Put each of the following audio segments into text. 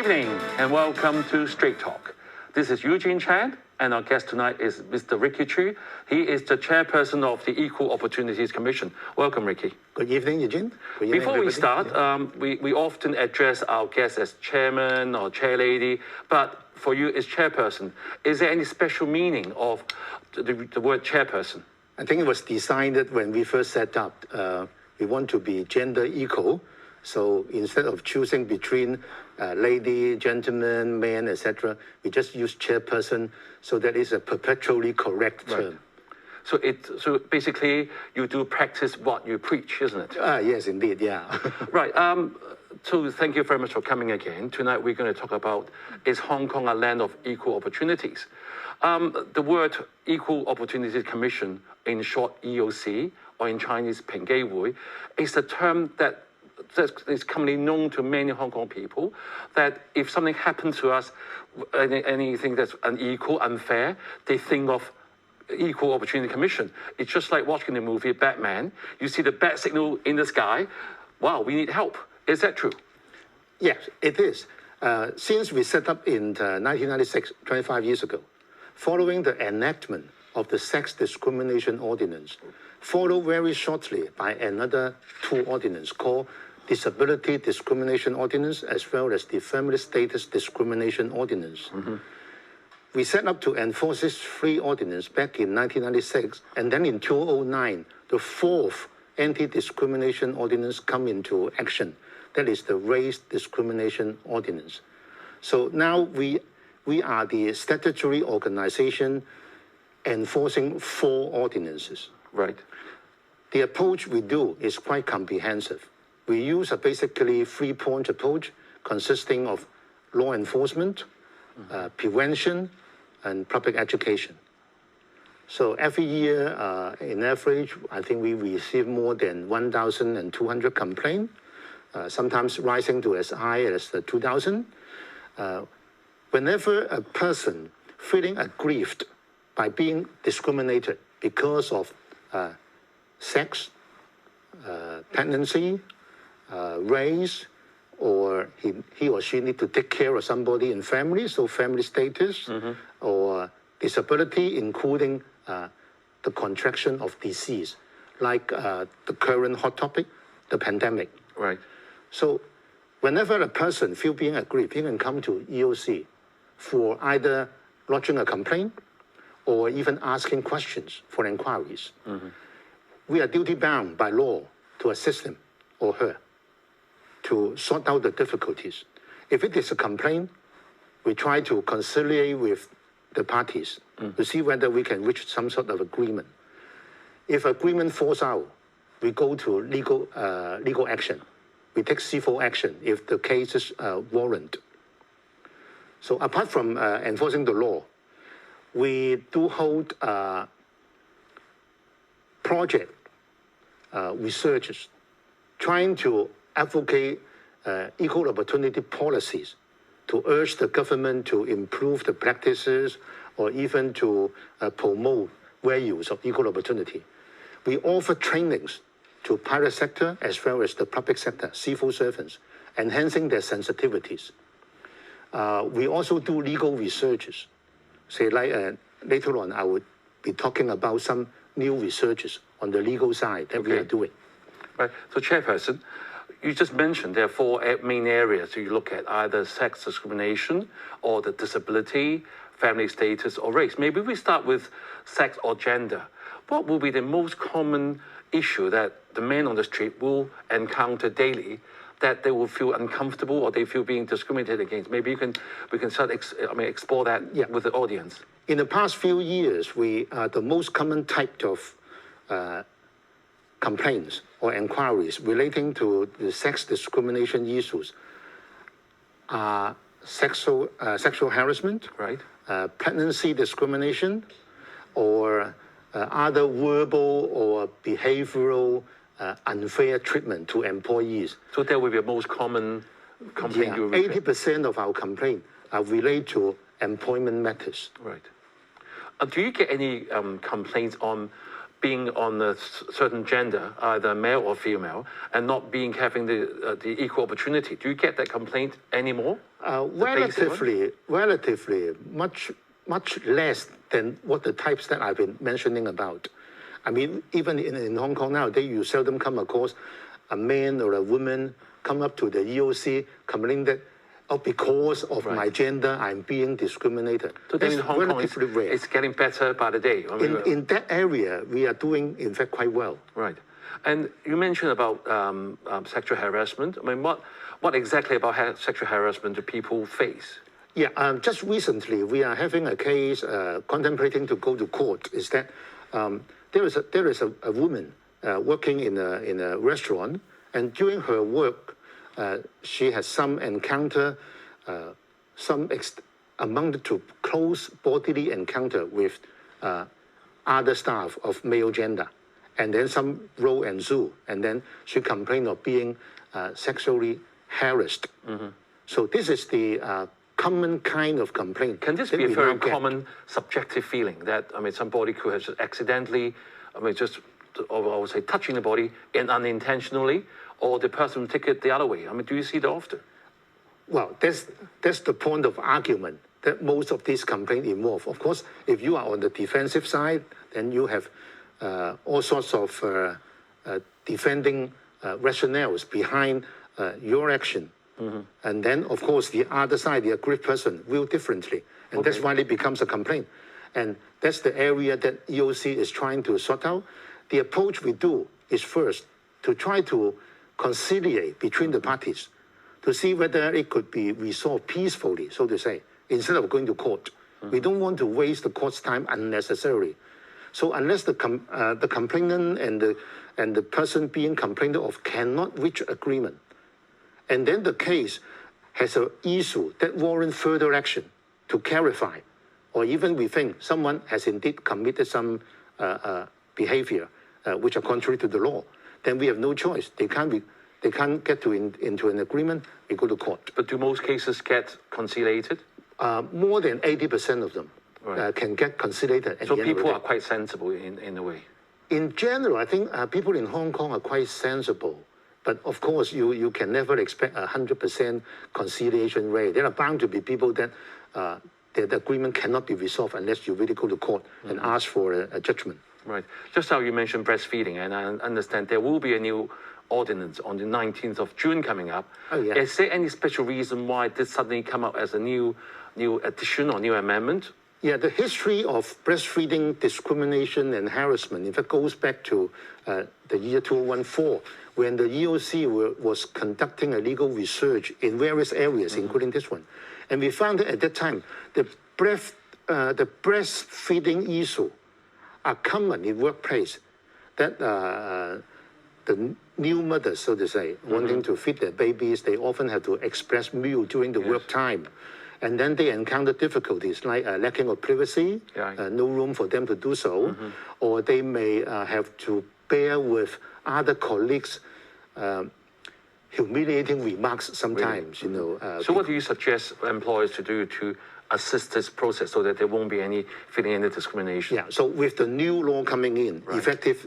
evening and welcome to Straight Talk. This is Eugene Chan and our guest tonight is Mr. Ricky Chiu. He is the chairperson of the Equal Opportunities Commission. Welcome, Ricky. Good evening, Eugene. Good evening, Before we start, we often address our guests as chairman or chairlady, but for you as chairperson, is there any special meaning of the word chairperson? I think it was designed when we first set up. We want to be gender equal. So instead of choosing between lady, gentleman, man, etc., we just use chairperson. So that is a perpetually correct term. Right. So basically, you do practice what you preach, isn't it? Yes, indeed, yeah. Right. So thank you very much for coming again. Tonight we're going to talk about, is Hong Kong a land of equal opportunities? The word Equal Opportunities Commission, in short EOC, or in Chinese Ping Gai Hui, is a term that is commonly known to many Hong Kong people, that if something happens to us, anything that's unequal, unfair, they think of Equal Opportunity Commission. It's just like watching the movie Batman. You see the bat signal in the sky. Wow, we need help. Is that true? Yes, it is. Since we set up in 1996, 25 years ago, following the enactment of the Sex Discrimination Ordinance, followed very shortly by another two ordinances called Disability Discrimination Ordinance as well as the Family Status Discrimination Ordinance. Mm-hmm. We set up to enforce these three ordinances back in 1996, and then in 2009, the fourth Anti-Discrimination Ordinance come into action. That is the Race Discrimination Ordinance. So now we are the statutory organization enforcing four ordinances. Right. The approach we do is quite comprehensive. We use a basically three-point approach consisting of law enforcement, prevention, and public education. So every year, in average, I think we receive more than 1,200 complaints, sometimes rising to as high as 2,000. Whenever a person feeling aggrieved by being discriminated because of sex, pregnancy, race, or he or she need to take care of somebody in family, so family status, or disability, including the contraction of disease, like the current hot topic, the pandemic. Right. So whenever a person feels being aggrieved, he can come to EOC for either lodging a complaint or even asking questions for inquiries. Mm-hmm. We are duty-bound by law to assist him or her to sort out the difficulties. If it is a complaint, we try to conciliate with the parties to see whether we can reach some sort of agreement. If agreement falls out, we go to legal action. We take civil action if the cases warrant. So apart from enforcing the law, we do hold project researchers trying to advocate equal opportunity policies to urge the government to improve the practices or even to promote values of equal opportunity. We offer trainings to private sector as well as the public sector, civil servants, enhancing their sensitivities. We also do legal researches. Say like later on, I would be talking about some new researches on the legal side that we are doing. Right. So, Chairperson, you just mentioned there are four main areas you look at, either sex discrimination or the disability, family status, or race. Maybe we start with sex or gender. What will be the most common issue that the men on the street will encounter daily that they will feel uncomfortable or they feel being discriminated against? Maybe we can start explore that with the audience. In the past few years, the most common type of complaints or inquiries relating to the sex discrimination issues are sexual harassment, right? Pregnancy discrimination, or other verbal or behavioral unfair treatment to employees. So that will be the most common complaint you will 80% of our complaints are related to employment matters. Right. Do you get any complaints on being on a certain gender, either male or female, and not having the equal opportunity. Do you get that complaint anymore? Relatively, much less than what the types that I've been mentioning about. I mean, even in Hong Kong nowadays, you seldom come across a man or a woman come up to the EOC complaining that, oh, because of my gender, I'm being discriminated. So then in Hong Kong, it's getting better by the day. In that area, we are doing, in fact, quite well. Right. And you mentioned about sexual harassment. I mean, what exactly about sexual harassment do people face? Yeah, just recently, we are having a case contemplating to go to court. Is that there is a woman working in a restaurant, and during her work, she has some encounter, amounted to close bodily encounter with other staff of male gender, and then some row ensue, and then she complained of being sexually harassed. So this is the common kind of complaint. Can this be a very common subjective feeling that, I mean, somebody could have just accidentally, I mean, or I would say touching the body unintentionally, or the person will take it the other way? I mean, do you see that often? Well, that's the point of argument that most of these complaints involve. Of course, if you are on the defensive side, then you have all sorts of defending rationales behind your action. And then, of course, the other side, the aggrieved person, will differently. And that's why it becomes a complaint. And that's the area that EOC is trying to sort out. The approach we do is first to try to conciliate between the parties to see whether it could be resolved peacefully, so to say, instead of going to court. We don't want to waste the court's time unnecessarily. So unless the complainant and the person being complained of cannot reach agreement, and then the case has an issue that warrants further action to clarify, or even we think someone has indeed committed some behavior which are contrary to the law, then we have no choice. They can't get into an agreement. We go to court. But do most cases get conciliated? More than 80% of them can get conciliated. So people are quite sensible in a way. In general, I think people in Hong Kong are quite sensible. But of course, you can never expect 100% conciliation rate. There are bound to be people that the agreement cannot be resolved unless you really go to court and ask for a judgment. Right. Just how you mentioned breastfeeding, and I understand there will be a new ordinance on the 19th of June coming up. Oh, yeah. Is there any special reason why this suddenly come up as a new addition or new amendment? Yeah, the history of breastfeeding discrimination and harassment, in fact, goes back to the year 2014, when the EOC was conducting a legal research in various areas, including this one. And we found that at that time, the breastfeeding issue are common in workplace, that the new mothers, so to say, wanting to feed their babies, they often have to express milk during the work time. And then they encounter difficulties like lacking of privacy, no room for them to do so, or they may have to bear with other colleagues' humiliating remarks sometimes, you know. So what do you suggest employers to do to assist this process so that there won't be any discrimination? Yeah, so with the new law coming in, effective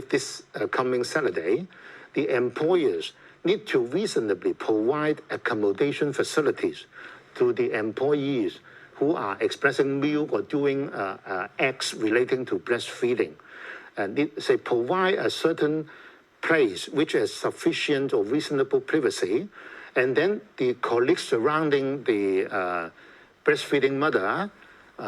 this coming Saturday, the employers need to reasonably provide accommodation facilities to the employees who are expressing milk or doing acts relating to breastfeeding. And they provide a certain place which has sufficient or reasonable privacy, and then the colleagues surrounding the breastfeeding mother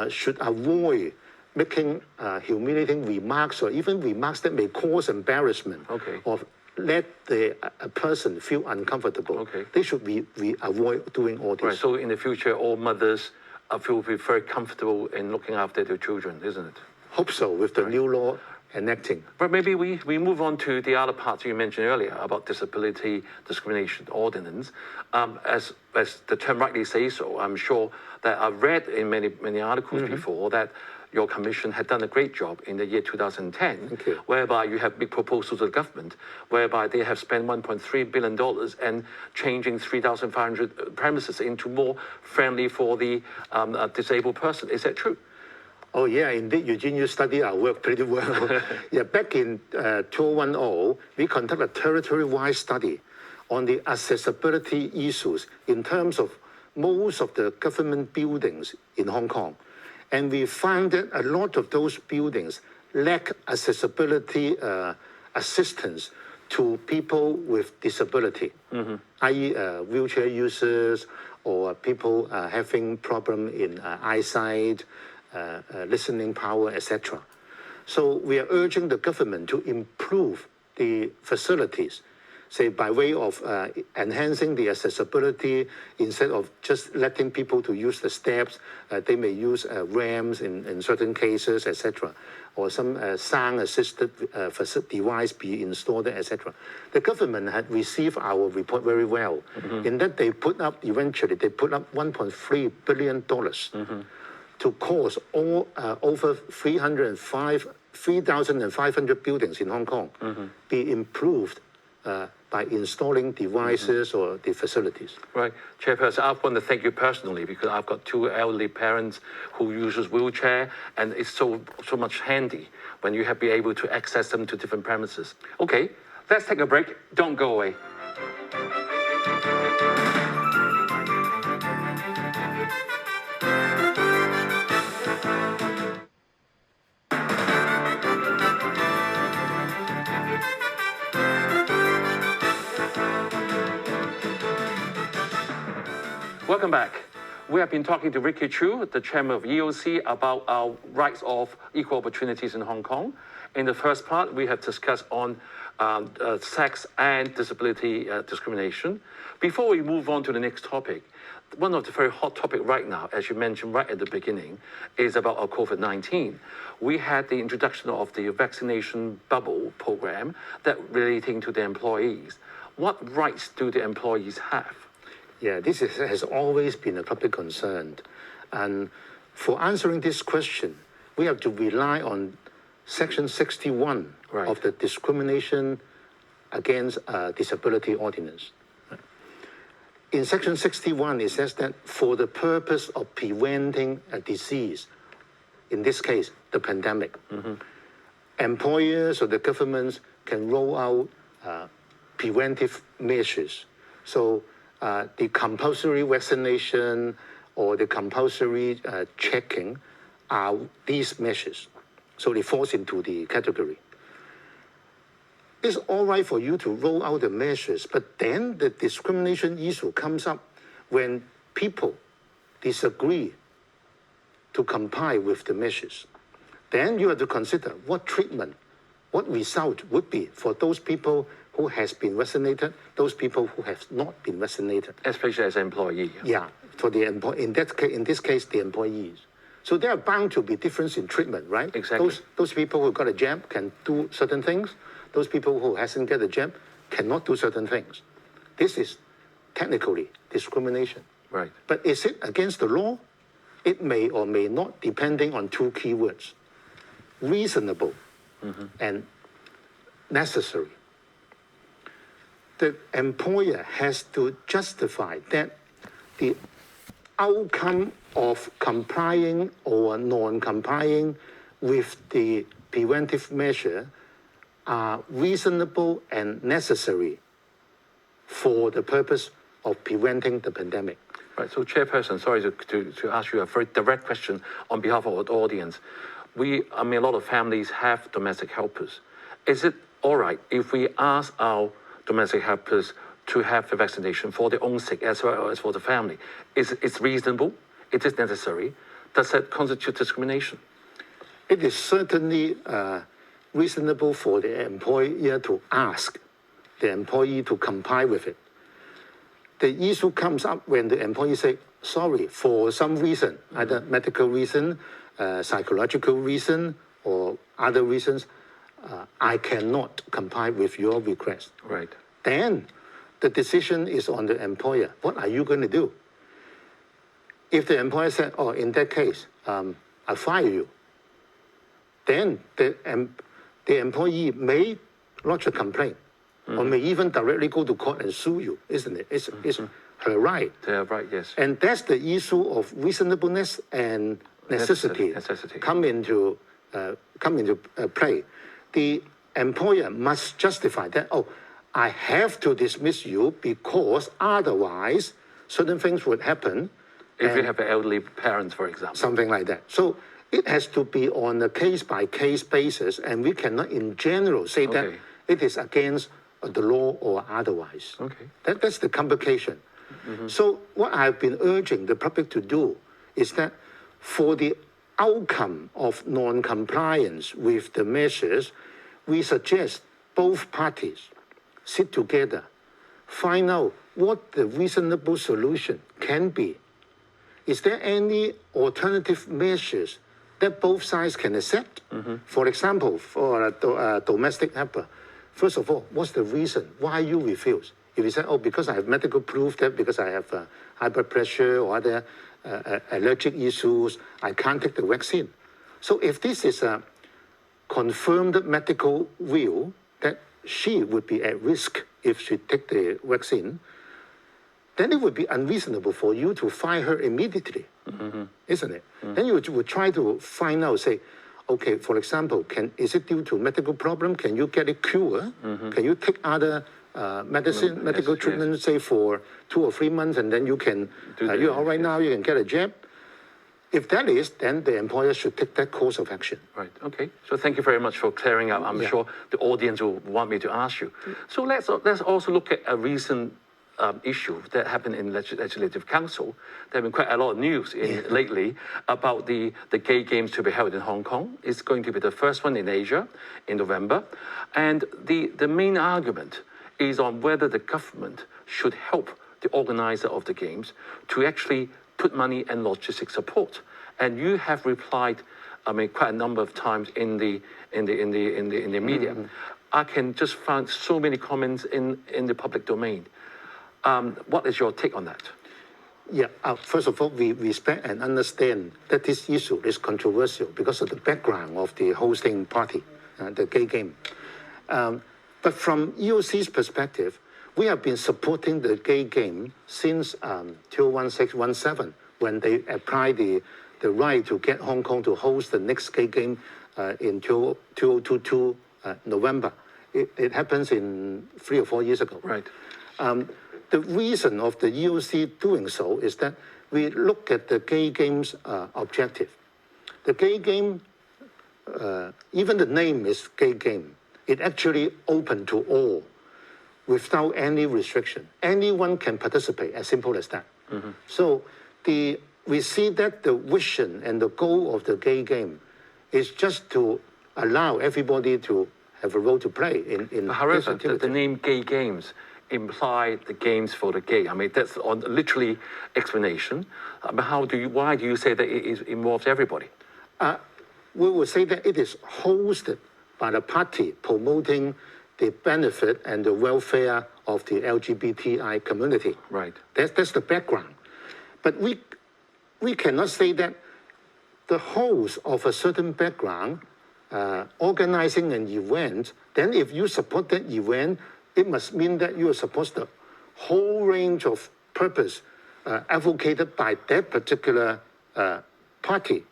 should avoid making humiliating remarks or even remarks that may cause embarrassment or let a person feel uncomfortable. They should avoid doing all this. Right. So in the future, all mothers will be very comfortable in looking after their children, isn't it? Hope so, with the new law enacting. But maybe we move on to the other parts you mentioned earlier about disability discrimination ordinance. As the term rightly says so, I'm sure that I've read in many articles before that your commission had done a great job in the year 2010, whereby you have big proposals of the government, whereby they have spent $1.3 billion and changing 3,500 premises into more friendly for the disabled person. Is that true? Oh, yeah, indeed, Eugene, you study our work pretty well. Yeah, back in 2010, we conducted a territory-wide study on the accessibility issues in terms of most of the government buildings in Hong Kong. And we found that a lot of those buildings lack accessibility assistance to people with disability, i.e. Wheelchair users or people having problem in eyesight, listening power, etc. So we are urging the government to improve the facilities, say by way of enhancing the accessibility instead of just letting people to use the steps. They may use ramps in certain cases, etc. Or some sound-assisted device be installed, etc. The government had received our report very well, in that they put up $1.3 billion to cause all over 3,500 buildings in Hong Kong be improved by installing devices or the facilities. Right. Chairperson, I want to thank you personally because I've got two elderly parents who uses wheelchair, and it's so much handy when you have be able to access them to different premises. Okay, let's take a break. Don't go away. Welcome back. We have been talking to Ricky Chiu, the chairman of EOC, about our rights of equal opportunities in Hong Kong. In the first part, we have discussed on sex and disability discrimination. Before we move on to the next topic, one of the very hot topics right now, as you mentioned right at the beginning, is about our COVID-19. We had the introduction of the vaccination bubble program that relating to the employees. What rights do the employees have? Yeah, has always been a public concern. And for answering this question, we have to rely on Section 61 of the Discrimination Against Disability Ordinance. In Section 61, it says that for the purpose of preventing a disease, in this case, the pandemic, employers or the governments can roll out preventive measures. So the compulsory vaccination or the compulsory checking are these measures. So it falls into the category. It's all right for you to roll out the measures, but then the discrimination issue comes up when people disagree to comply with the measures. Then you have to consider what treatment, what result would be for those people who has been vaccinated, those people who have not been vaccinated. Especially as an employee. Yeah, for the in this case, the employees. So there are bound to be difference in treatment, right? Exactly. Those people who got a jab can do certain things. Those people who hasn't got a jab cannot do certain things. This is technically discrimination. Right. But is it against the law? It may or may not, depending on two keywords: reasonable and necessary. The employer has to justify that the outcome of complying or non-complying with the preventive measure are reasonable and necessary for the purpose of preventing the pandemic. Right. So, Chairperson, sorry to ask you a very direct question on behalf of our audience. A lot of families have domestic helpers. Is it all right if we ask our domestic helpers to have the vaccination for their own sake as well as for the family? It's reasonable? It is necessary? Does that constitute discrimination? It is certainly reasonable for the employer to ask the employee to comply with it. The issue comes up when the employee say, sorry, for some reason, either medical reason, psychological reason, or other reasons, I cannot comply with your request. Right. Then the decision is on the employer. What are you going to do? If the employer said, oh, in that case, I fire you, then the employee may lodge a complaint or may even directly go to court and sue you, isn't it? It's her right. They are right, yes. And that's the issue of reasonableness and necessity, Necessity. come into play, the employer must justify that, oh, I have to dismiss you because otherwise certain things would happen. If you have elderly parents, for example. Something like that. So it has to be on a case-by-case basis, and we cannot in general say that Okay. it is against the law or otherwise. Okay. That's the complication. So what I've been urging the public to do is that for the outcome of non-compliance with the measures, we suggest both parties sit together, find out what the reasonable solution can be. Is there any alternative measures that both sides can accept? For example, for a domestic helper, first of all, what's the reason why you refuse? If you say, oh, because I have medical proof that because I have high blood pressure or other allergic issues, I can't take the vaccine. So if this is a confirmed medical view that she would be at risk if she take the vaccine, then it would be unreasonable for you to fire her immediately, isn't it? Then you would try to find out, say, okay, for example, is it due to medical problem? Can you get it cured? Can you take other medical treatment, say, for 2 or 3 months, and then you can, you're all right now, you can get a jab? If that is, then the employer should take that course of action. Right. Okay. So thank you very much for clearing up. I'm sure the audience will want me to ask you. So let's also look at a recent issue that happened in Legislative Council. There have been quite a lot of news lately about the gay games to be held in Hong Kong. It's going to be the first one in Asia in November. And the main argument is on whether the government should help the organizer of the games to actually put money and logistic support. And you have replied, I mean, quite a number of times in the media. I can just find so many comments in the public domain. What is your take on that? Yeah, first of all, we respect and understand that this issue is controversial because of the background of the hosting party, the gay game. But from EOC's perspective, we have been supporting the gay game since 2016-17, when they applied the right to get Hong Kong to host the next gay game in 2022 November. It happens in 3 or 4 years ago. Right. The reason of the EOC doing so is that we look at the gay game's objective. The gay game, even the name is gay game. It actually open to all without any restriction. Anyone can participate, as simple as that. So we see that the vision and the goal of the gay game is just to allow everybody to have a role to play in this However, activity. the name gay games imply the games for the gay. I mean, that's on literally explanation. Why do you say that it involves everybody? We would say that it is hosted by the party promoting the benefit and the welfare of the LGBTI community. Right. That's the background. But we cannot say that the host of a certain background organizing an event, then if you support that event, it must mean that you support the whole range of purpose advocated by that particular party.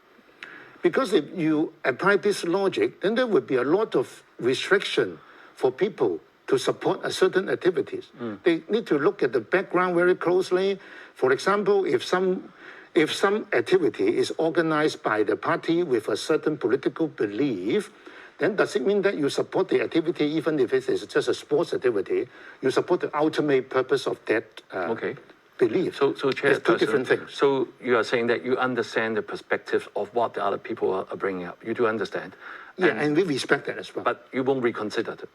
Because if you apply this logic, then there would be a lot of restriction for people to support a certain activities. They need to look at the background very closely. For example, if some activity is organized by the party with a certain political belief, then does it mean that you support the activity even if it is just a sports activity? You support the ultimate purpose of that belief. So There's two different things. So you are saying that you understand the perspective of what the other people are bringing up. You do understand. Yeah, and we respect that as well. But you won't reconsider it.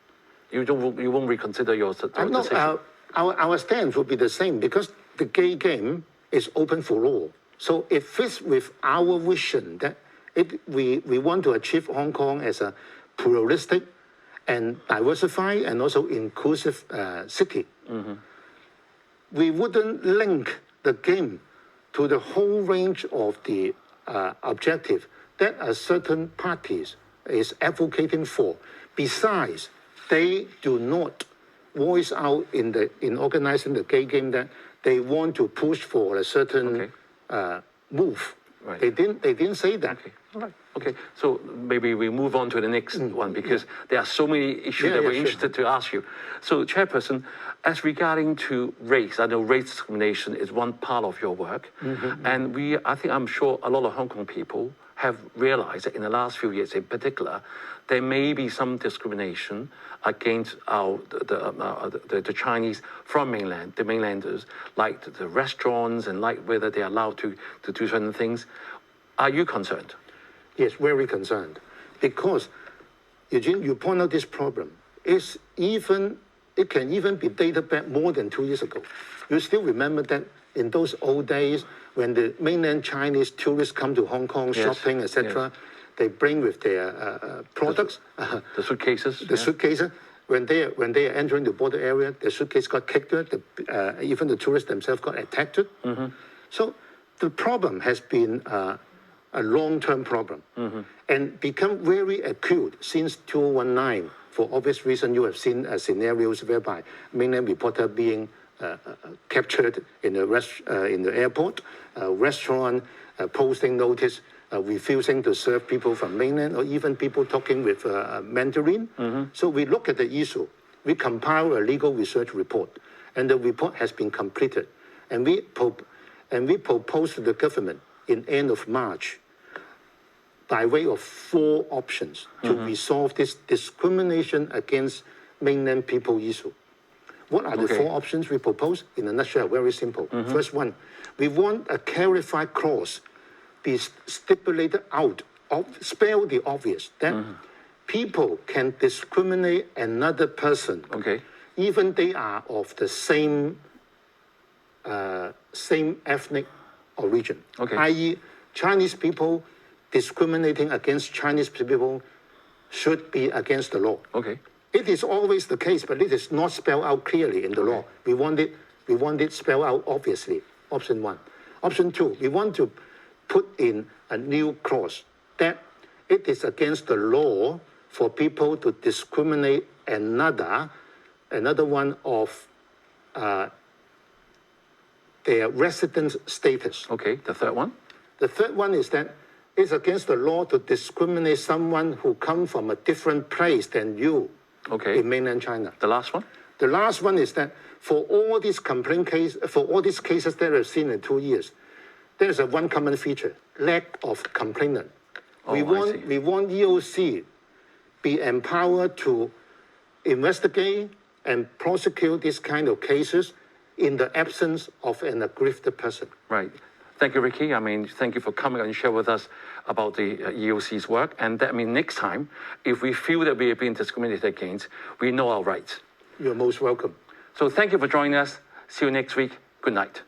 You won't reconsider your decision. No, our stance will be the same because the gay game is open for all. So it fits with our vision that we want to achieve Hong Kong as a pluralistic and diversified and also inclusive city. We wouldn't link the game to the whole range of the objective that a certain parties is advocating for. Besides, they do not voice out in organizing the gay game that they want to push for a certain move Right. They didn't say that. Okay. All right. Okay. So maybe we move on to the next one because there are so many issues that we're sure. interested to ask you. So, Chairperson, as regarding to race, I know race discrimination is one part of your work, and I'm sure a lot of Hong Kong people have realized that in the last few years, in particular, there may be some discrimination against the Chinese from mainland, the mainlanders, like the restaurants and like whether they're allowed to do certain things. Are you concerned? Yes, very concerned. Because, Eugene, you point out this problem. It can even be dated back more than 2 years ago. You still remember that in those old days, when the mainland Chinese tourists come to Hong Kong, shopping, etc., they bring with their products. The suitcases? The suitcases. When they are entering the border area, the suitcase got kicked out. Even the tourists themselves got attacked. So the problem has been a long-term problem and become very acute since 2019. For obvious reason, you have seen scenarios whereby mainland reporter being captured in the airport, restaurant posting notice, refusing to serve people from mainland, or even people talking with Mandarin. So we look at the issue. We compile a legal research report, and the report has been completed. And we proposed to the government in end of March by way of 4 options to resolve this discrimination against mainland people issue. What are the 4 options we propose? In a nutshell, very simple. First one, we want a clarified clause be stipulated out, spell the obvious, that people can discriminate another person, even they are of the same ethnic origin. I.e., Chinese people discriminating against Chinese people should be against the law. It is always the case, but it is not spelled out clearly in the law. We want it spelled out obviously. Option 1. Option 2, we want to put in a new clause that it is against the law for people to discriminate another one of their residence status. The third one? The third one is that it's against the law to discriminate someone who comes from a different place than you in mainland China. The last one? The last one is that for all these cases that I've seen in 2 years, there's a one common feature: lack of complainant. We want EOC be empowered to investigate and prosecute these kind of cases in the absence of an aggrieved person. Right. Thank you, Ricky. Thank you for coming and share with us about the EOC's work. And that means next time, if we feel that we are being discriminated against, we know our rights. You're most welcome. So thank you for joining us. See you next week. Good night.